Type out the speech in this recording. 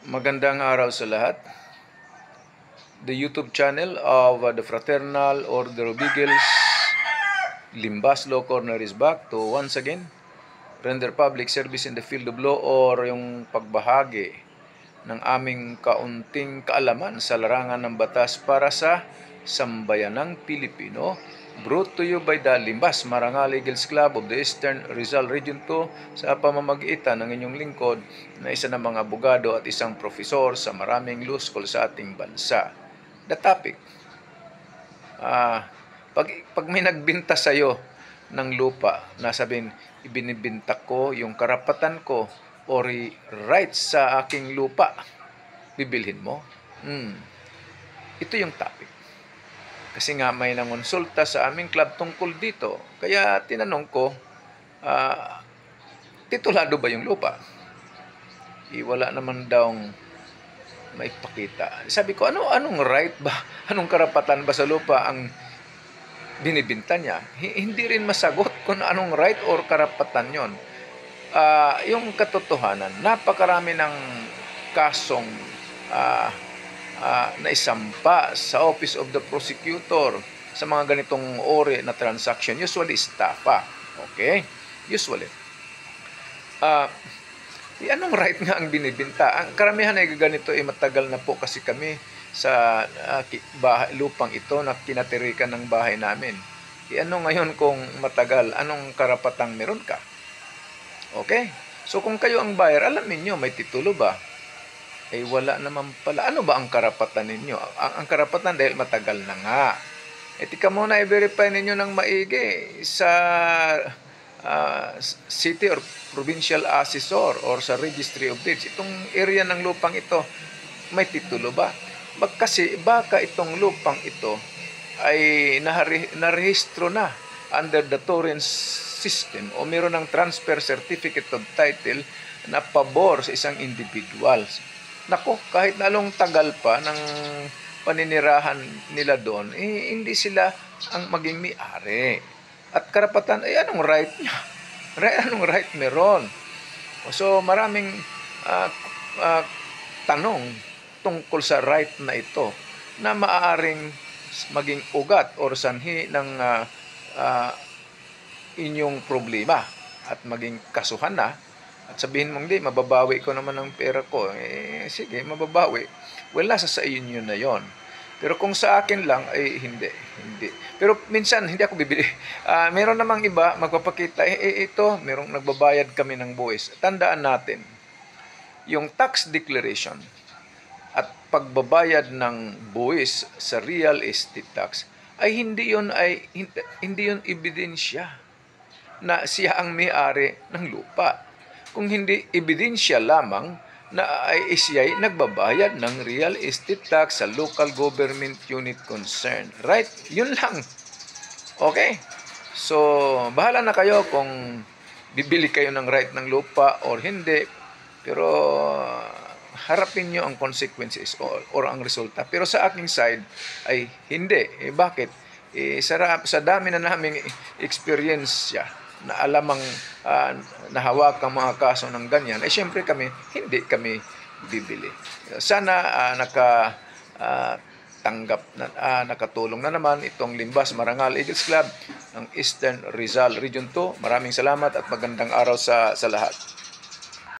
Magandang araw sa lahat. The YouTube channel of the Fraternal Order of Eagles Limbas Law Corner is back to once again render public service in the field of law or yung pagbahagi ng aming kaunting kaalaman sa larangan ng batas para sa sambayanang Pilipino. Brought to you by the Limbas Marangal Eagles Club of the Eastern Rizal Region 2 sa pamamagitan ng inyong lingkod na isa ng mga abogado at isang profesor sa maraming law school sa ating bansa. The topic, pag may nagbinta sa'yo ng lupa na sabihin, ibinibinta ko yung karapatan ko or rights sa aking lupa, bibilhin mo? Ito yung topic. Kasi nga may nangonsulta sa aming club tungkol dito. Kaya tinanong ko, titulado ba yung lupa? Wala naman daw maipakita. Sabi ko, anong right ba? Anong karapatan ba sa lupa ang binibinta niya? Hindi rin masagot kung anong right or karapatan yon. Yung katotohanan, napakarami ng kasong naisampa sa Office of the Prosecutor sa mga ganitong ori na transaction, usually estafa. Okay? Usually. Anong right nga ang binibinta? Ang karamihan ay ganito ay matagal na po kasi kami sa lupang ito na kinatirikan ng bahay namin. Ano ngayon kung matagal? Anong karapatang meron ka? Okay? So kung kayo ang buyer, alam niyo may titulo ba? Wala naman pala. Ano ba ang karapatan ninyo? Ang karapatan dahil matagal na nga. Tika muna i-verify ninyo ng maigi sa city or provincial assessor or sa registry of deeds. Itong area ng lupang ito, may titulo ba? Kasi baka itong lupang ito ay narehistro na under the Torrens system o meron ng transfer certificate of title na pabor sa isang individual. Nako, kahit na anong tagal pa ng paninirahan nila doon, hindi sila ang maging may-ari. At karapatan, anong right niya? Anong right meron? So, maraming tanong tungkol sa right na ito na maaaring maging ugat or sanhi ng inyong problema at maging kasuhan na. At sabihin mong, di, mababawi ko naman ang pera ko. Sige, mababawi. Well, nasa sa inyo na yon. Pero kung sa akin lang, hindi. Pero minsan, hindi ako bibili. Meron namang iba, magpapakita, ito, merong nagbabayad kami ng buwis. Tandaan natin, yung tax declaration at pagbabayad ng buwis sa real estate tax, hindi yun ebidensya na siya ang may-ari ng lupa. Kung hindi ebidensya lamang na siya'y nagbabayad ng real estate tax sa local government unit concerned. Right? Yun lang. Okay? So, bahala na kayo kung bibili kayo ng right ng lupa or hindi. Pero, harapin nyo ang consequences or ang resulta. Pero sa aking side ay hindi. Bakit? Sa dami na naming experience na alamang nahawak ang mga kaso ng ganyan, siyempre hindi kami bibili. Sana nakatulong na naman itong Limbas Marangal Eagles Club ng Eastern Rizal Region 2. Maraming salamat at magandang araw sa lahat.